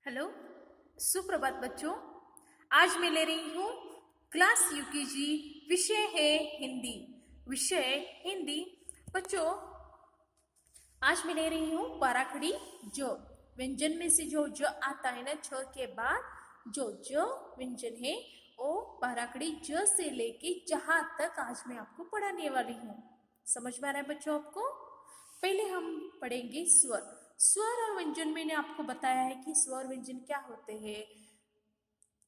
Hello, सुप्रभात बच्चों। आज मैं ले रही हूँ क्लास यूकेजी। विषय है हिंदी। बच्चों, आज मैं ले रही हूँ बाराखड़ी जो व्यंजन में से जो ज आता है ना, छ के बाद जो ज व्यंजन है वो बाराखड़ी ज से लेके जहाँ तक आज मैं आपको पढ़ाने वाली हूँ। समझ में आ रहा है बच्चों आपको? पहले हम पढ़ेंगे स्वर। स्वर और व्यंजन मैंने आपको बताया है कि स्वर व्यंजन क्या होते हैं,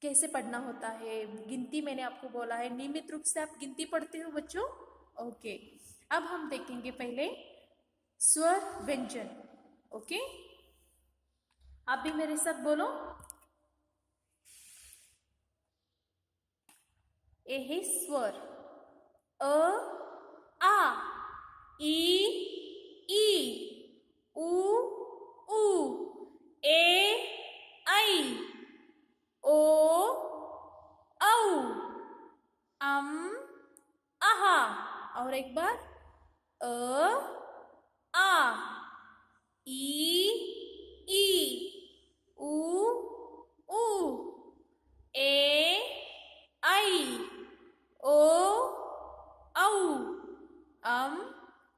कैसे पढ़ना होता है। गिनती मैंने आपको बोला है, नियमित रूप से आप गिनती पढ़ते हो बच्चों। ओके, अब हम देखेंगे पहले स्वर व्यंजन। ओके, आप भी मेरे साथ बोलो। ए है स्वर। अ, आ, ई, ई, उ, ऊ, ए, ऐ, ओ, औ, अम, आहा। और एक बार अ, आ, ई, ई, उ, ऊ, ए, ऐ, ओ, औ, अम,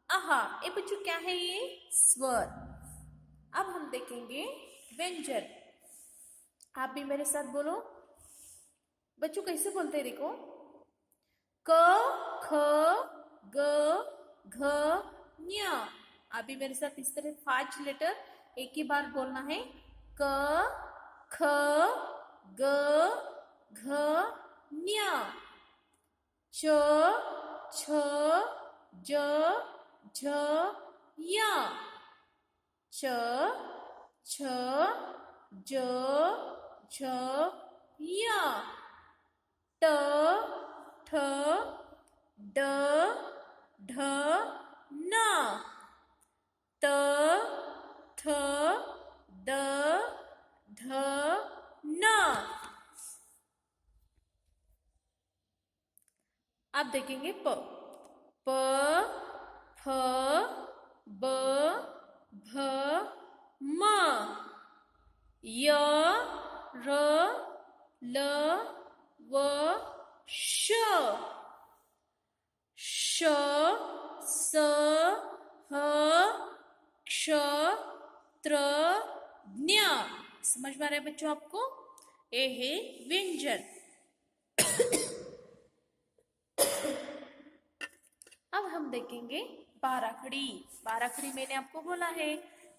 आहा। ये बच्चों क्या है? ये स्वर। अब हम देखेंगे व्यंजन। आप भी मेरे साथ बोलो बच्चों, कैसे बोलते हैं देखो। क, ख, ग, घ, ञ। आप भी मेरे साथ इस तरह 5 लेटर एक ही बार बोलना है। क, ख, ग, घ, ञ। च, छ, ज, झ, य। च, छ, ज, झ, य। ट, ठ, ड, ढ, न। त, थ, द, ध, न। आप देखेंगे प। प, फ, ब, भ, म। य, र, ल, व, श। श, स, ह, क्ष, त्र, ज्ञ। समझ में आ रहा है बच्चों आपको? ये है व्यंजन। अब हम देखेंगे बाराखड़ी। बाराखड़ी मैंने आपको बोला है,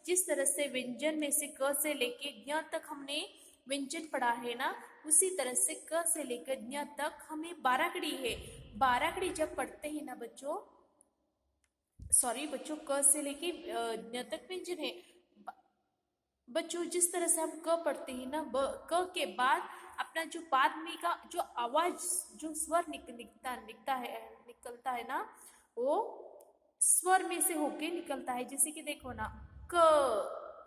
जिस तरह से व्यंजन में से क से लेके ज्ञ तक हमने व्यंजन पढ़ा है ना, उसी तरह से क से लेकर ज्ञ तक हमें बाराखड़ी है। बाराखड़ी जब पढ़ते हैं ना बच्चों, सॉरी बच्चों, क से लेके ज्ञ तक व्यंजन है। बच्चों, जिस तरह से हम क पढ़ते हैं ना, क के बाद अपना जो बाद में का जो आवाज, जो स्वर निकलता है ना, वो स्वर में से होके निकलता है। जैसे कि देखो ना, क,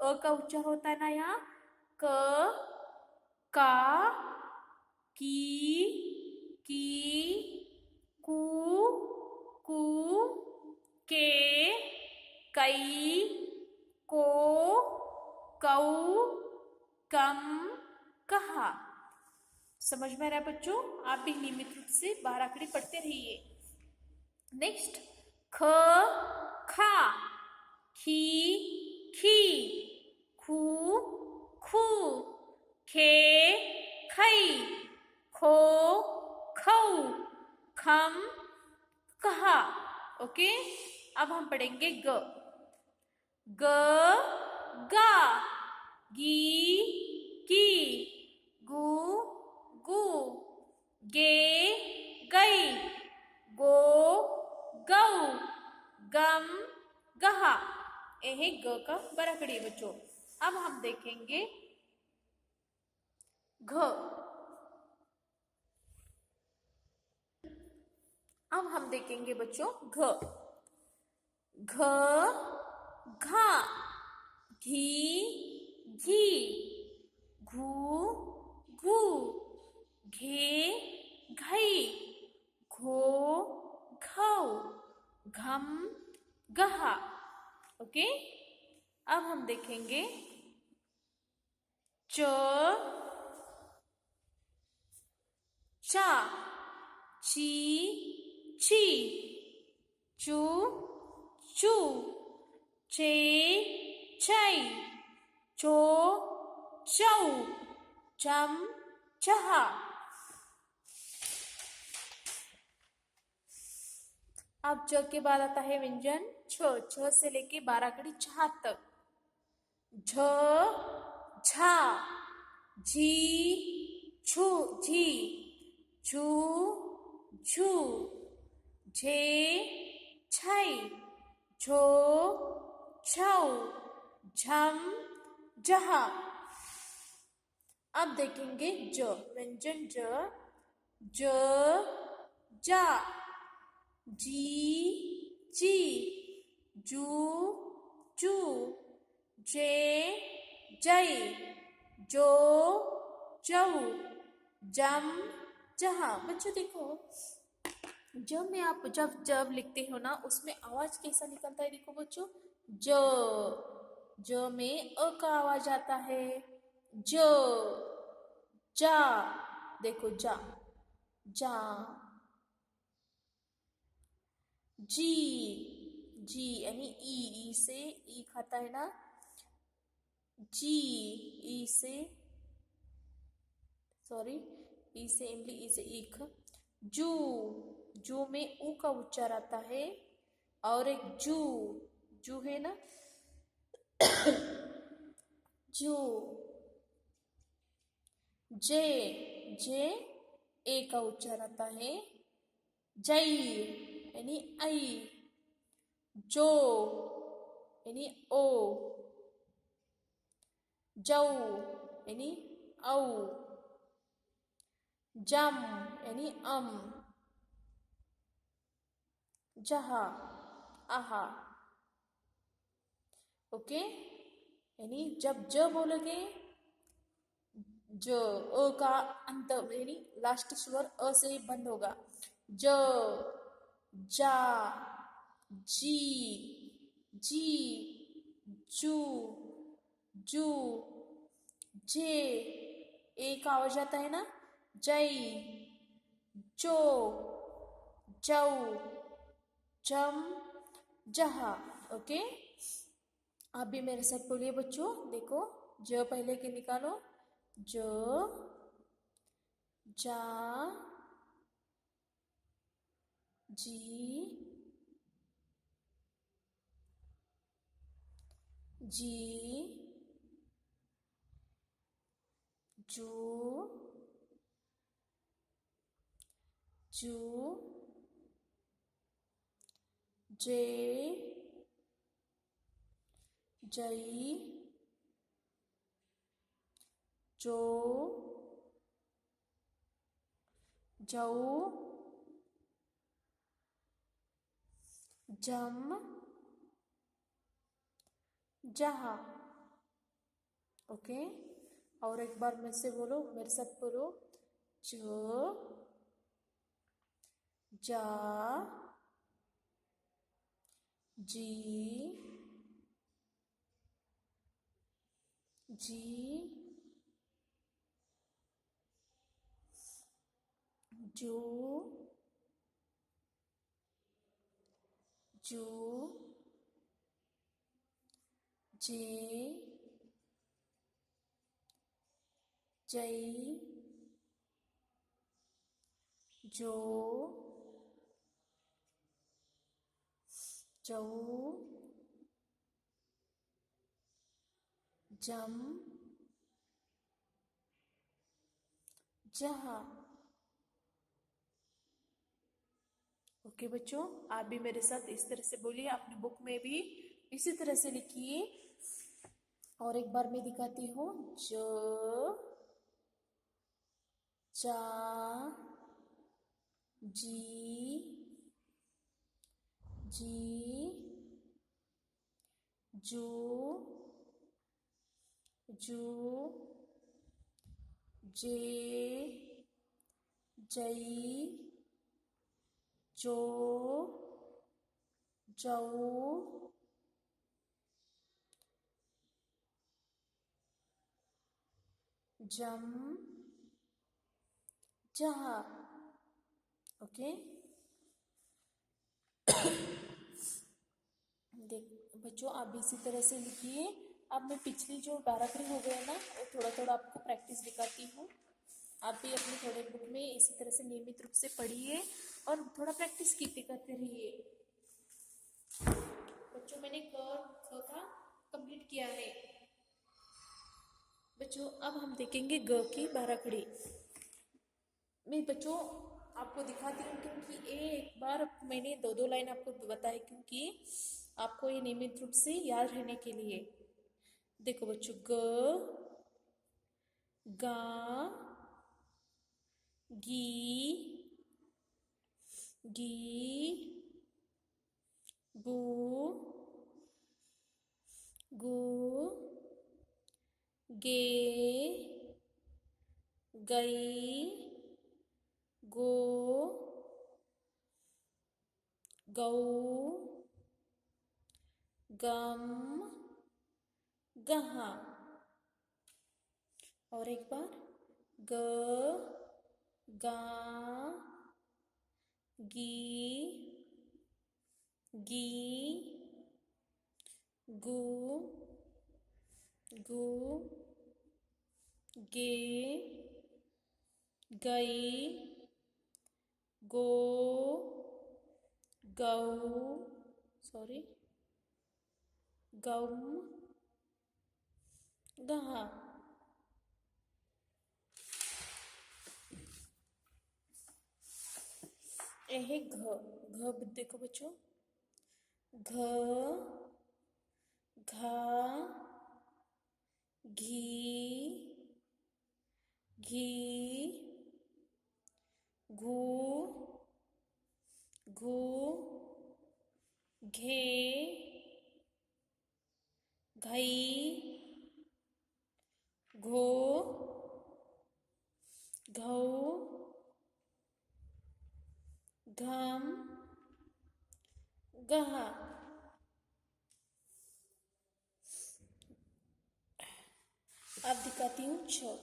अ का उच्चार होता है ना यहाँ। क, का, की, कू, कू, के, कई, को, कऊ, कम, कहा। समझ में आ रहा है बच्चों? आप भी नियमित रूप से बाराखड़ी पढ़ते रहिए। नेक्स्ट, ख, खा, खी, खी, खू, खू, खे, खई, खो, खऊ, खम, कहा। ओके, अब हम पढ़ेंगे ग। ग, गा, गी, की, गु, गु, गे, गई, गो, गौ, गम, गहा। ये है ग का बाराखड़ी बच्चों। अब हम देखेंगे घ। अब हम देखेंगे बच्चों घ। घ, घा, घी, घी, घू, घू, घे, घई, घो, घौ, घम, गहा। ओके, अब हम देखेंगे च। चा, ची, ची, चू, चू, चे, छै, चो, चौ, चम, चहा। अब च के बाद आता है व्यंजन छ। छ से लेके 12 कड़ी छह तक। झ, झा, झी, छू, झी, झू, झू, झे, छै, झो, छौ, झम, झहा। अब देखेंगे ज, व्यंजन ज, ज, जा, जी, जी, जू, जू, जे, जय, जो, जौ, जम, जहा। बच्चों देखो, जब में आप जब लिखते हो ना, उसमें आवाज कैसा निकलता है, देखो बच्चों, ज में अ का आवाज आता है, ज, जा, देखो जा, जा, जी, जी यानी ई से ई खाता है ना, जी, ई से, सॉरी, ई से इमली, ई से ईख। जू, जू में ऊ का उच्चार आता है, और एक जू, जू है ना, जू। जे, जे ए का उच्चार आता है, जई यानी आई। जो यानी ओ, जौ यानी औ, जम यानी जहा, आहा। ओके, यानी जब ज बोलोगे, ज अ का अंत यानी लास्ट स्वर अ से बंद होगा। ज, जा, जी, जी, जू, जू, जे, ए का आवाज आता है ना, जय, जो, जौ, जम, जहा। ओके, आप भी मेरे साथ बोलिए बच्चों। देखो, ज पहले के निकालो, ज, जा, जी, जी, जू, जू, जे, जई, जो, जौ, जम, जहा। ओके, और एक बार मेरे से बोलो, मेरे साथ बोलो, ज, जा, जी, जी, जो, जू, जे, जई, जो, जौ, जम, जहा। ओके बच्चों, आप भी मेरे साथ इस तरह से बोलिए, अपनी बुक में भी इसी तरह से लिखिए। और एक बार मैं दिखाती हूँ, ज, जा, जी, जी, जू, जू, जे, जई, जो, जौ, जम जहा। ओके, देख बच्चों, आप भी इसी तरह से लिखिए। अब मैं पिछली जो बाराखड़ी हो गया ना, वो थोड़ा थोड़ा आपको प्रैक्टिस दिखाती हूँ। आप भी अपने थोड़े बुक में इसी तरह से नियमित रूप से पढ़िए और थोड़ा प्रैक्टिस करते रहिए। बच्चों, मैंने क ख का कंप्लीट किया है। बच्चों, अब हम देखेंगे ग की बाराखड़ी। मैं बच्चों आपको दिखाती हूँ, क्योंकि एक बार मैंने दो दो लाइन आपको बताई, क्योंकि आपको ये नियमित रूप से याद रहने के लिए। देखो बच्चों, ग गा गी गी गू गू गे गई गो गौ गम गहा। और एक बार, ग गा गी गी गू गू गे गई गो गौ सॉरी गम गहा। यह घ घ देखो बच्चों, घ घा घी घी घू घू घे घई घो घौ घम गहा। अब दिखाती हूँ छ।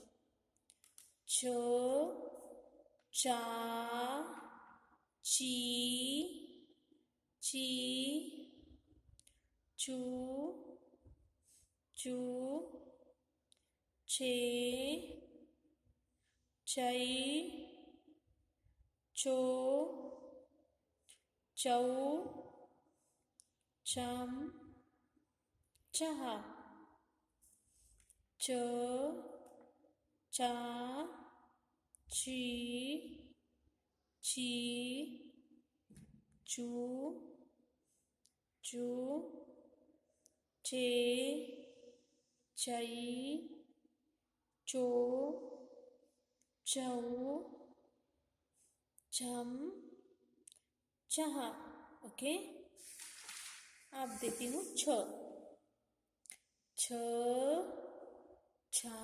छ चा ची ची चू चू छे छई छो चौ छम छहा। च चा ची ची चू चू छे छई चो चौ छम छहा। ओके, अब देती हूँ छ। छ छा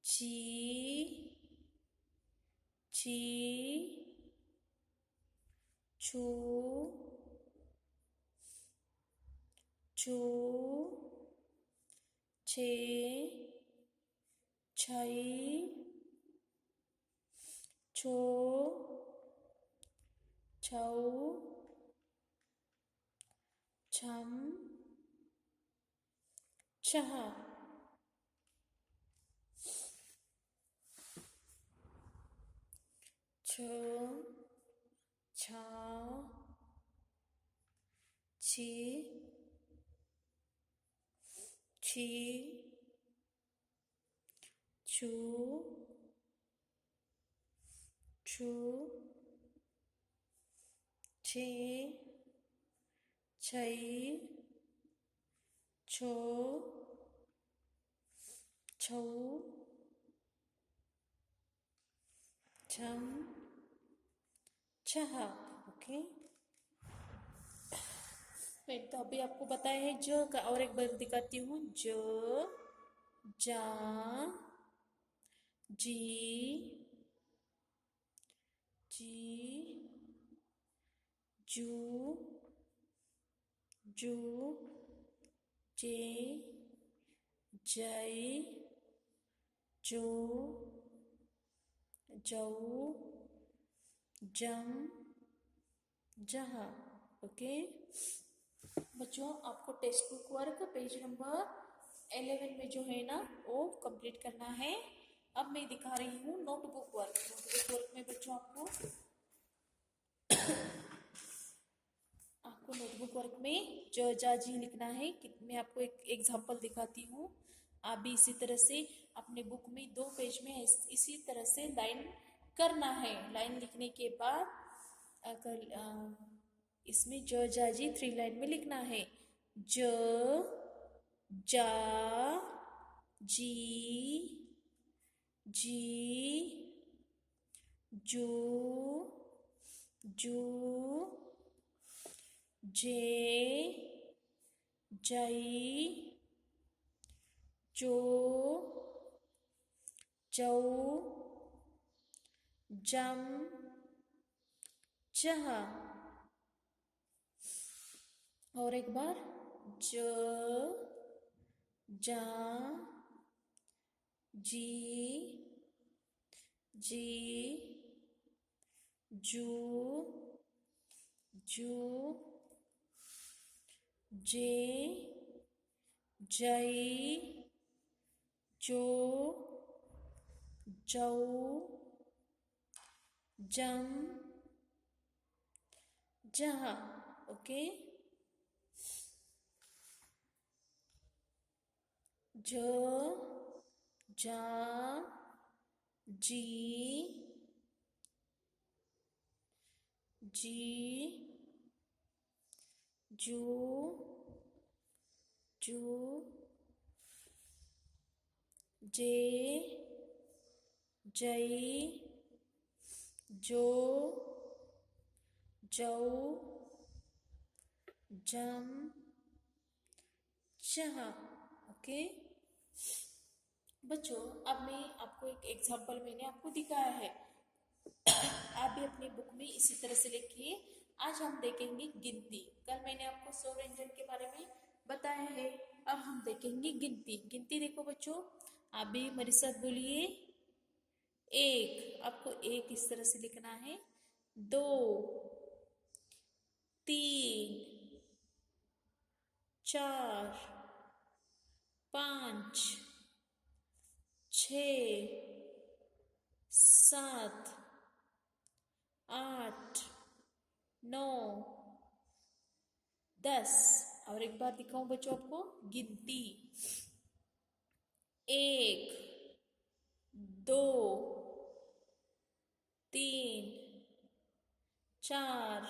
छी छी छू छू छे छई छो छौ छम छहा। छ छा छी छी छू छू छे छई छो छौ छम छहा। ओके, मैं तो अभी आपको बताया है ज का, और एक बार दिखाती हूँ। ज जा जी जी जू जू जे जय जो, जऊ, जम, जहाँ। ओके बच्चों, आपको text book work page number 11 में जो है ना वो कंप्लीट करना है। अब मैं दिखा रही हूँ नोटबुक वर्क। नोटबुक वर्क में बच्चों आपको नोटबुक वर्क में ज जा जी लिखना है। मैं आपको एक एग्जांपल दिखाती हूँ। आप भी इसी तरह से अपने बुक में 2 पेज में इसी तरह से लाइन करना है। लाइन लिखने के बाद अगर इसमें ज जा जी 3 लाइन में लिखना है। ज, जा, जी, जी, जू, जू, जे, जई, जो, जऊ, जम, जहाँ। और एक बार ज, जा, जी, जी, जू, जू, जे, जई, जो, जऊ, जम, जहाँ। ओके ज, जा, जी, जी, जू, जू, जे, जई, जो, जऊ, जम, जहाँ। ओके बच्चों, अब मैं आपको एक एग्जांपल मैंने आपको दिखाया है। आप भी अपनी बुक में इसी तरह से लिखिए। आज हम देखेंगे गिनती। कल मैंने आपको 100 व्यंजन के बारे में बताया है। अब हम देखेंगे गिनती। गिनती देखो बच्चों, आप भी मेरे साथ बोलिए। 1, आपको 1 इस तरह से लिखना है। 2, 3, 4, 5, 6, 7, 8, 9, 10। और एक बार दिखाऊं बच्चों आपको गिनती। 1, 2, 3, 4,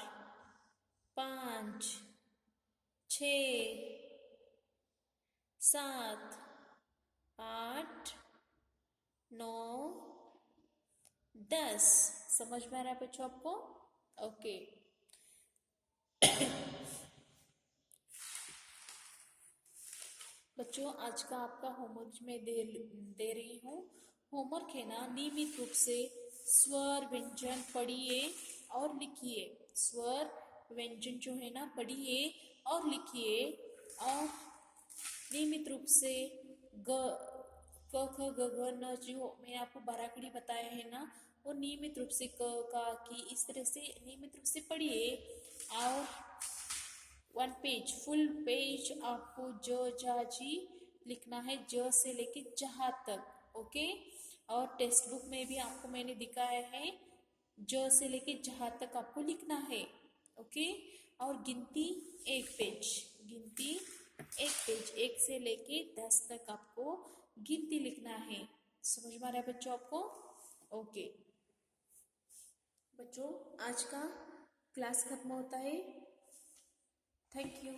5, 6, 7, 8, 9, 10। समझ में आ रहा है बच्चों आपको? ओके बच्चों, आज का आपका होमवर्क मैं दे रही हूँ। होमवर्क है ना, नियमित रूप से स्वर व्यंजन पढ़िए और लिखिए। स्वर व्यंजन जो है ना पढ़िए और लिखिए। और नियमित रूप से ग, क, ख, ग, घ, न जो मैंने आपको बाराखड़ी बताया है ना, वो नियमित रूप से क, का, की इस तरह से नियमित रूप से पढ़िए। और 1 पेज, फुल पेज आपको ज, जा, जी लिखना है, ज से लेके जहाँ तक। ओके और टेक्स्ट बुक में भी आपको मैंने दिखाया है, ज से लेके जहाँ तक आपको लिखना है। ओके और गिनती 1 पेज, गिनती 1 पेज, 1 से लेके 10 तक आपको गिनती लिखना है। समझ में आ रहा है बच्चों आपको? ओके बच्चों, आज का क्लास खत्म होता है। Thank you.